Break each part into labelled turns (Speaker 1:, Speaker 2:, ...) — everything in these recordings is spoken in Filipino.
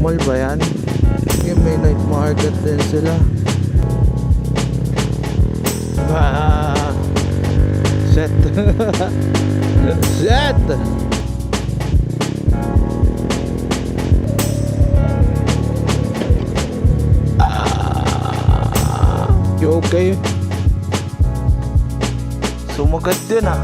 Speaker 1: mall ba yan? Yung may night market din sila. Shit. Shit. You okay? Sumagat din ah.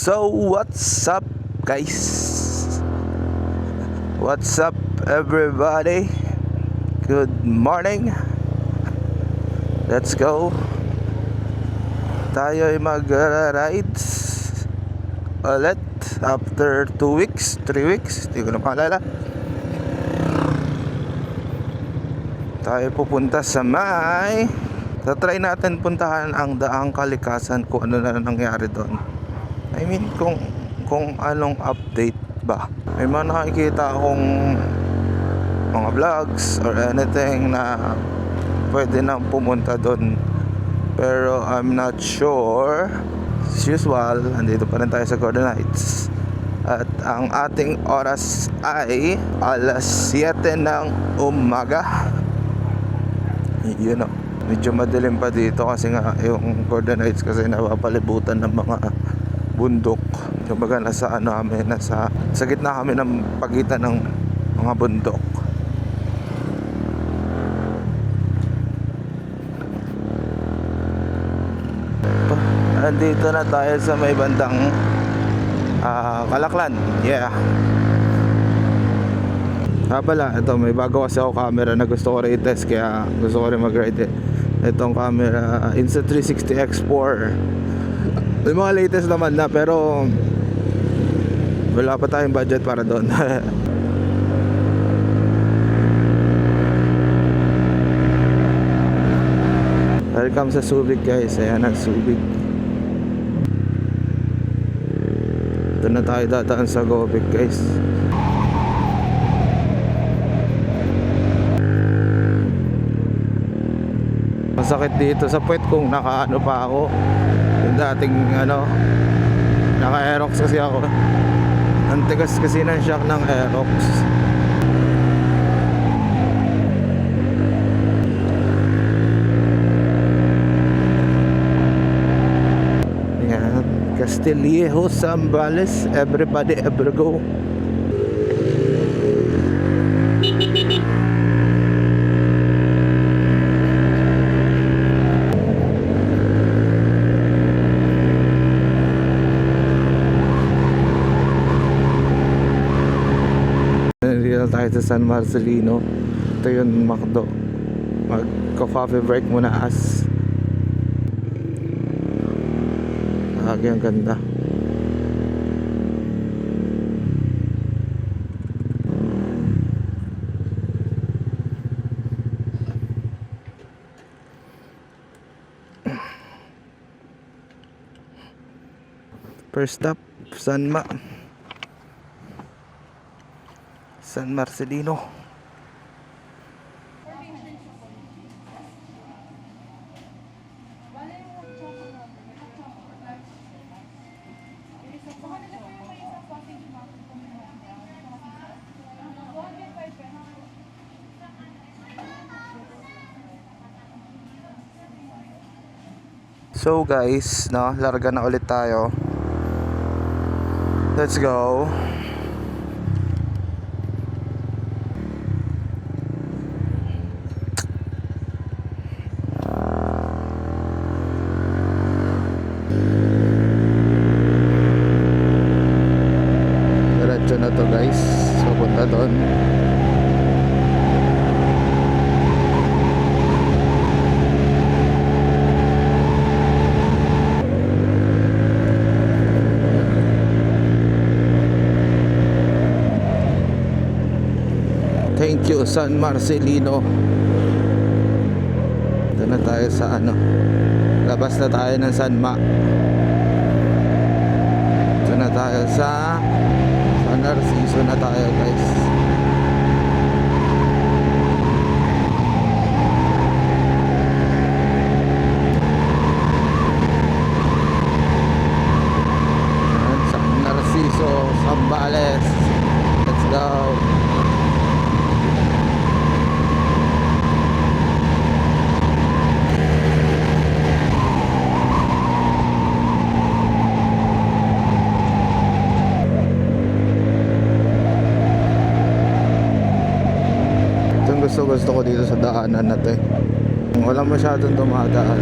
Speaker 1: So what's up guys? What's up everybody? Good morning. Let's go. Tayo ay mag-rides ulit after 2 weeks, 3 weeks, hindi ko na maalala. Tayo pupunta sa may try natin puntahan ang Daang Kalikasan, kung ano na nangyari doon. I mean kung anong update ba. May mga nakikita akong mga vlogs or anything na pwede nang pumunta doon, pero I'm not sure. As usual, andito pa rin tayo sa Golden Heights at ang ating oras ay alas 7 ng umaga. You know, medyo madilim pa dito kasi nga yung Golden Heights kasi napapalibutan ng mga bundok. Kumbaga nasa sa gitna kami ng pagitan ng mga bundok. Andito na tayo sa may bandang Kalaklan. Yeah. Pala, ito may bago kasi ako camera na gusto ko rin i-test, kaya gusto ko rin mag-ride itong camera, Insta360 X4. May mga latest naman na, pero wala pa tayong budget para doon. Welcome sa Subic guys. Ayan ang Subic. Ito na tayo dadaan sa Gobic guys. Masakit dito sa puwet kung nakaano pa ako. Yung dating naka-Aerox kasi ako. Ang tigas kasi ng shock ng Aerox. Yan, Castillejo, Zambales, everybody ever go. Tayo sa San Marcelino. Ito yung McDo. Mag-coffee break muna as. Ang ganda. First stop, San Marcelino. So guys, larga na ulit tayo. Let's go. Diretso na to guys, papunta doon. Thank you San Marcelino. Ito na tayo sa labas na tayo ng Sanma. Ito na tayo tayo sa Narciso na tayo guys. San Narciso, Zambales. Let's go. Gusto ko dito sa daanan na to eh. Walang masyadong dumadaan,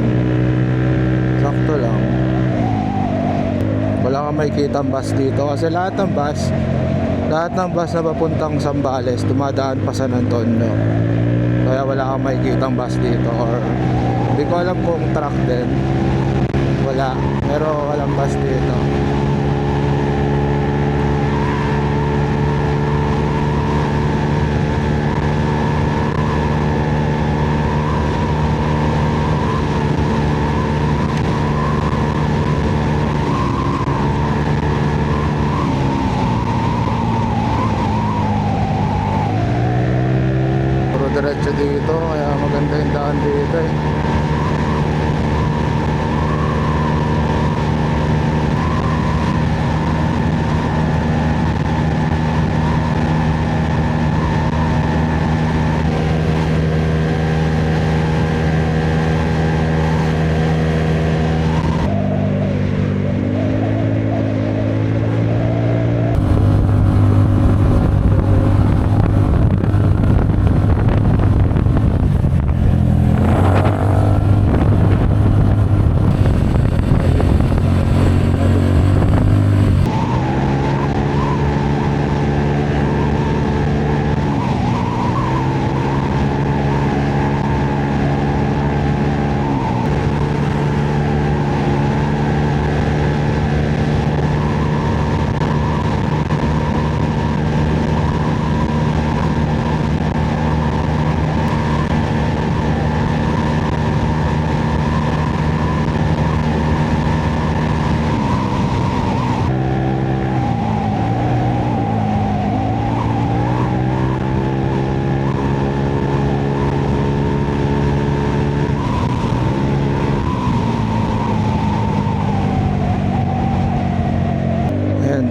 Speaker 1: sakto lang. Wala kang makikita ang bus dito kasi lahat ng bus na papuntang Zambales dumadaan pa sa Antonio. Kaya wala kang makikita ang bus dito, or hindi ko alam kung truck din. Wala, pero walang bus dito. Diretso dito, kaya maganda yung daan dito eh.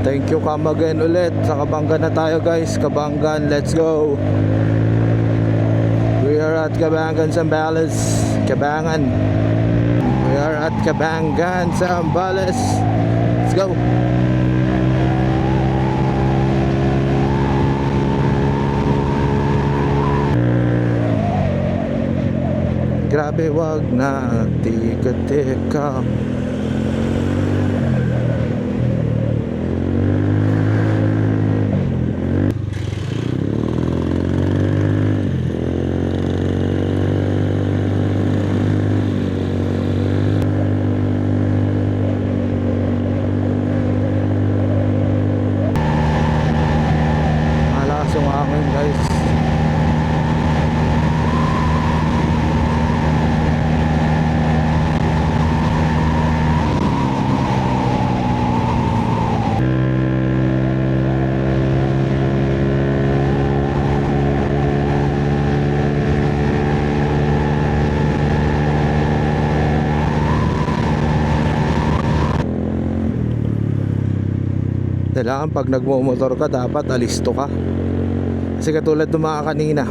Speaker 1: Thank you, come again ulit. Sa Kabanggan na tayo guys. Kabanggan, let's go. We are at Kabanggan, Zambales. Kabangan. We are at Kabanggan, Zambales. Let's go. Grabe, wag na tika-tika. Malakas yung hangin guys. Kailangan pag nagmumotor ka dapat alisto ka. Kasi katulad ng mga kanina,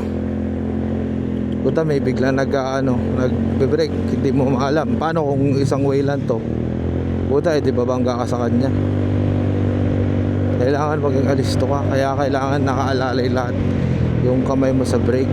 Speaker 1: puta may bigla nagbe-break, hindi mo maalam. Paano kung isang way lang to? Puta, di babangga ka sa kanya. Kailangan maging alisto ka. Kaya kailangan nakaalalay lahat yung kamay mo sa brake.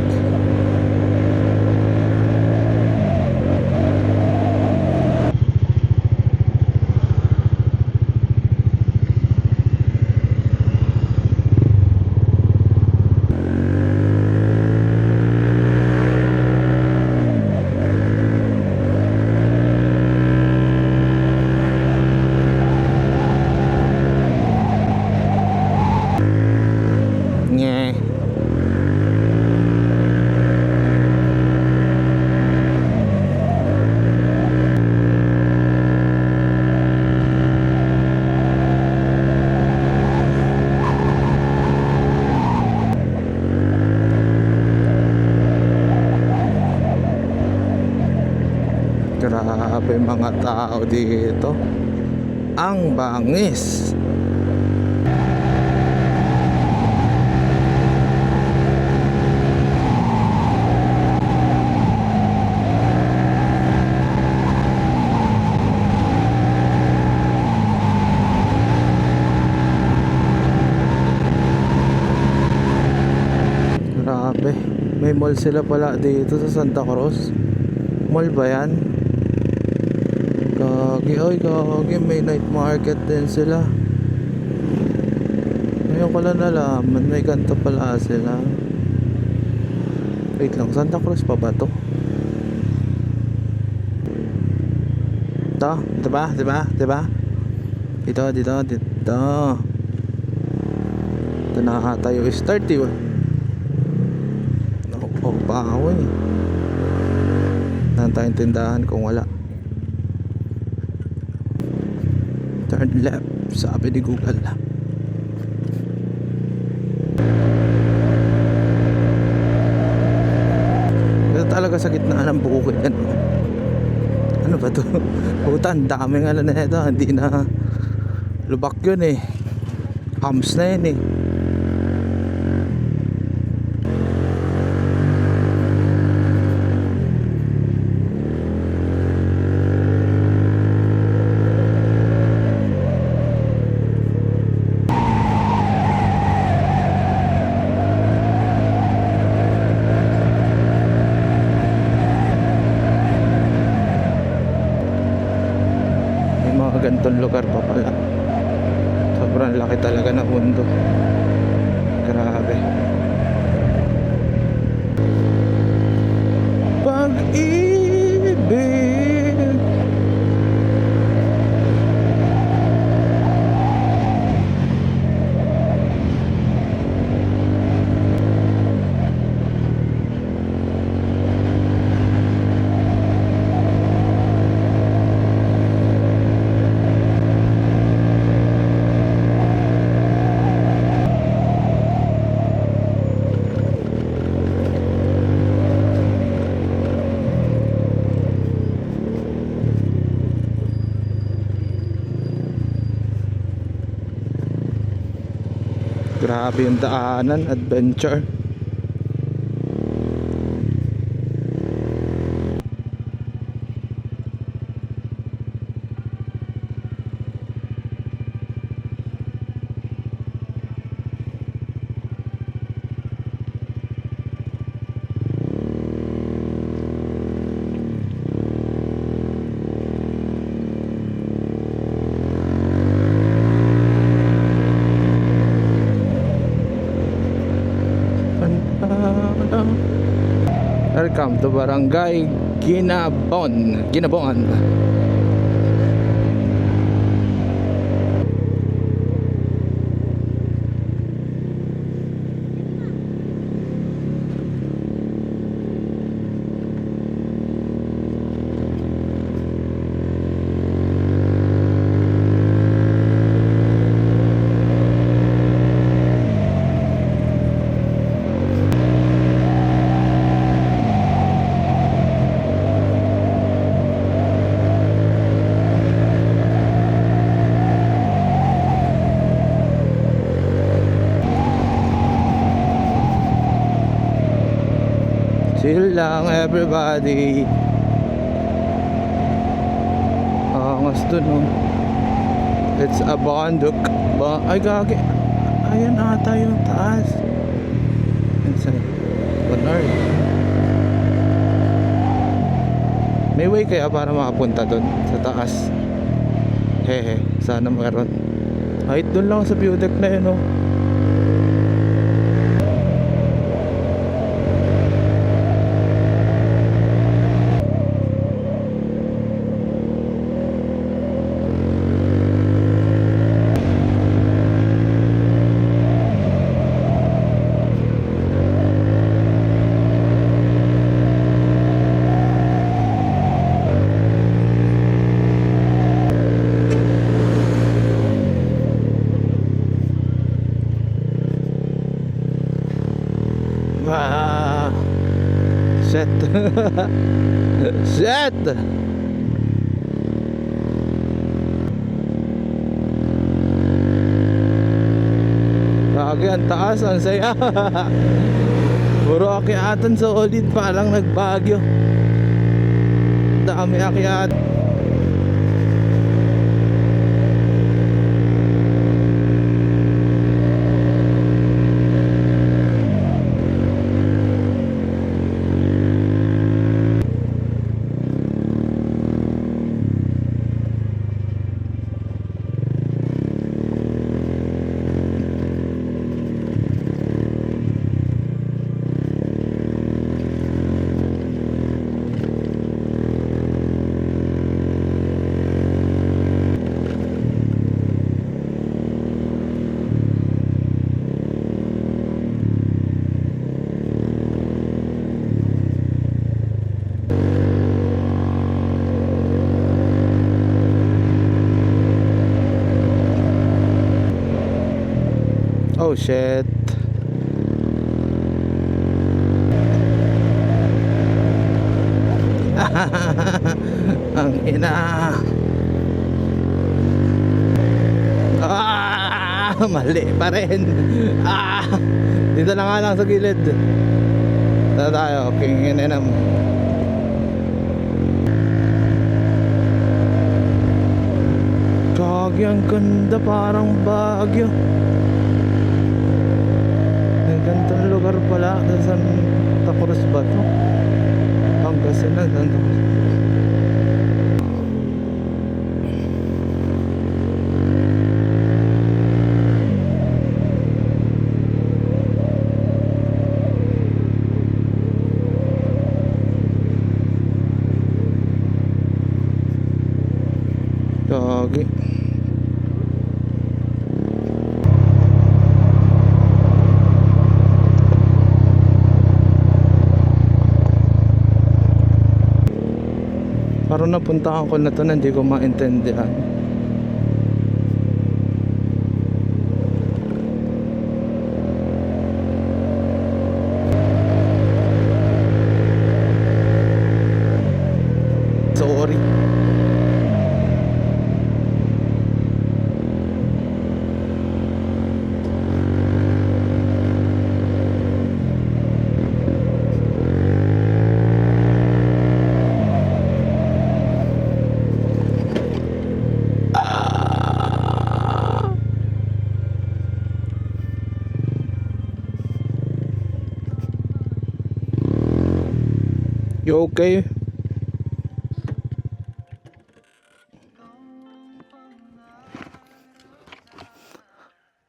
Speaker 1: Grabe mga tao dito. Ang bangis. Grabe. May mall sila pala dito sa Santa Cruz. Mall ba yan? Gagi, oy gagi, may night market din sila. Ngayon ko lang nalaman, may ganito pala sila. Wait lang, Santa Cruz pa ba to? Ito, diba? Diba? Diba? Dito. Ito na tayo start, diba? Oh, baho eh. Saan tayong tindahan kung wala? Turn left, sabi ni Google. Ito talaga sa gitna ng bukid yan. Ano ba to? Puta, ang daming na ito. Hindi na lubak yun eh. Hams na yun eh. Ganitong lugar pa pala. Sobrang laki talaga ng mundo. Grabe. Pag-ibig. Grabe yung daanan, adventure. Welcome to Barangay Ginabon. Chill lang everybody. Angas dun oh. It's a bundok. Ay gagi. Ayan ata yung taas. Inside. Bernard. May way kaya para makapunta dun sa taas? Hehe, sana meron. Kahit dun lang sa view deck na yun oh. Set. Set. Gagi, ang taas, ang saya. Puro akyatan sa solid, parang nagbagyo. Dami akyat. Oh shit. Ang ina. Mali pa rin. Dito na nga lang sa gilid. Tara tayo, kinginenam. Gagi, ang ganda, parang Baguio. Ang gandang lugar pala. Santa Cruz ba ito? Pangasinan, Santa Cruz. Gagi. Parang napuntahan ko na to na hindi ko maintindihan. Sorry. You okay?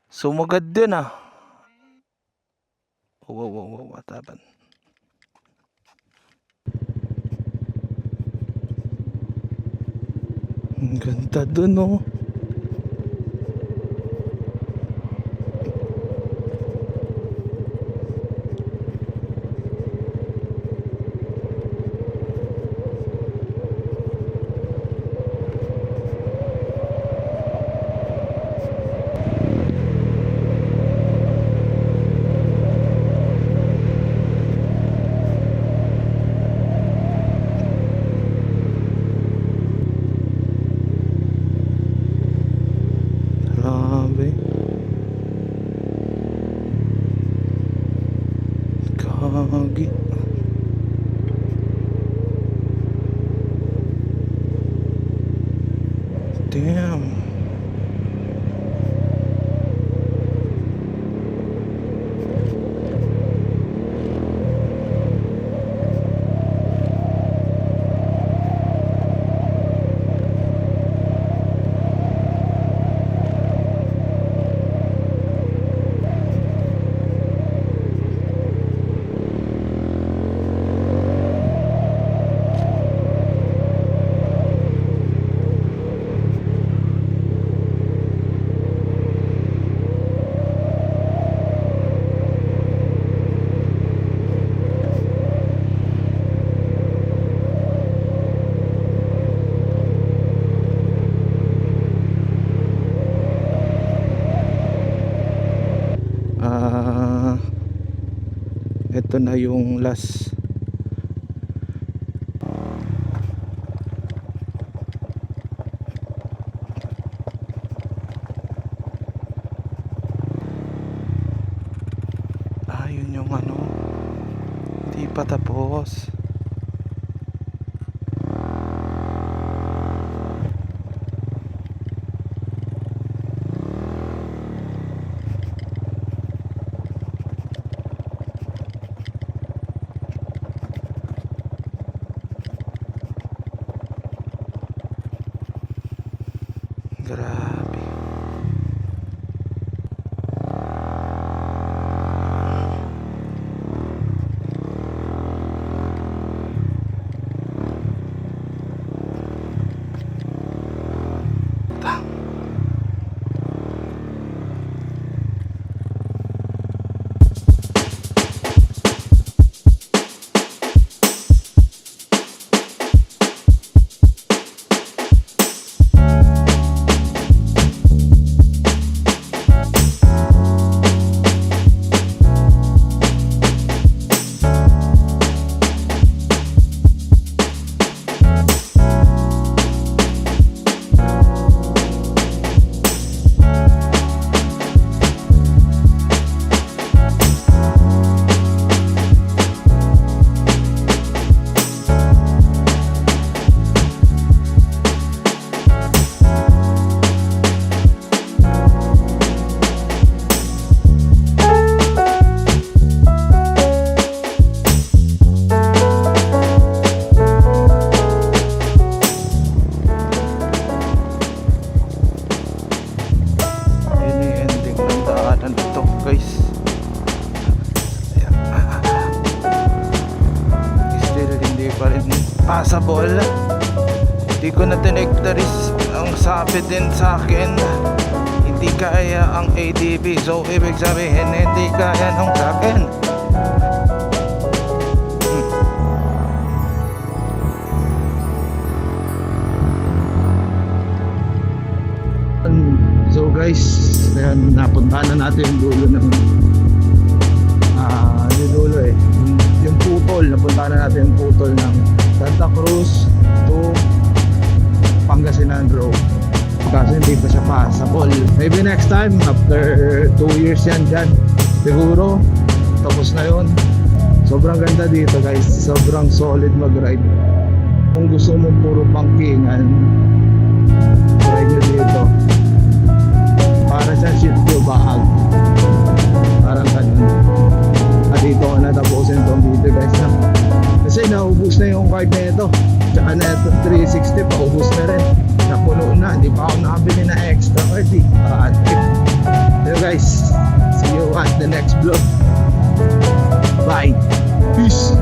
Speaker 1: Sumagad din ah. Wow, what happened? Ang ganda dun oh. Grabe. Gagi. Damn. Ito na yung last. Di pa tapos. Grabe. Passable. Hindi ko na tinektaris ang sabi din sa akin. Hindi kaya ang ADB. So ibig sabihin hindi kaya nung sa akin. So guys, ayan, napunta na natin yung dulo ng yung dulo yung putol. Napunta na natin yung putol ng Santa Cruz to Pangasinan Road kasi hindi pa siya passable. Maybe next time after 2 years yan dyan siguro tapos na yun. Sobrang ganda dito guys, sobrang solid mag ride. Kung gusto mo puro pangkingan, ride nyo dito. Para sa shit ko bahag, parang ganun. At dito ko natapusin itong video guys na kasi naubos na yung card na ito. Tsaka na ito 360 paubos na rin. Napuno na, hindi pa ako nakabili na extra card para active. So guys, see you at the next vlog. Bye. Peace.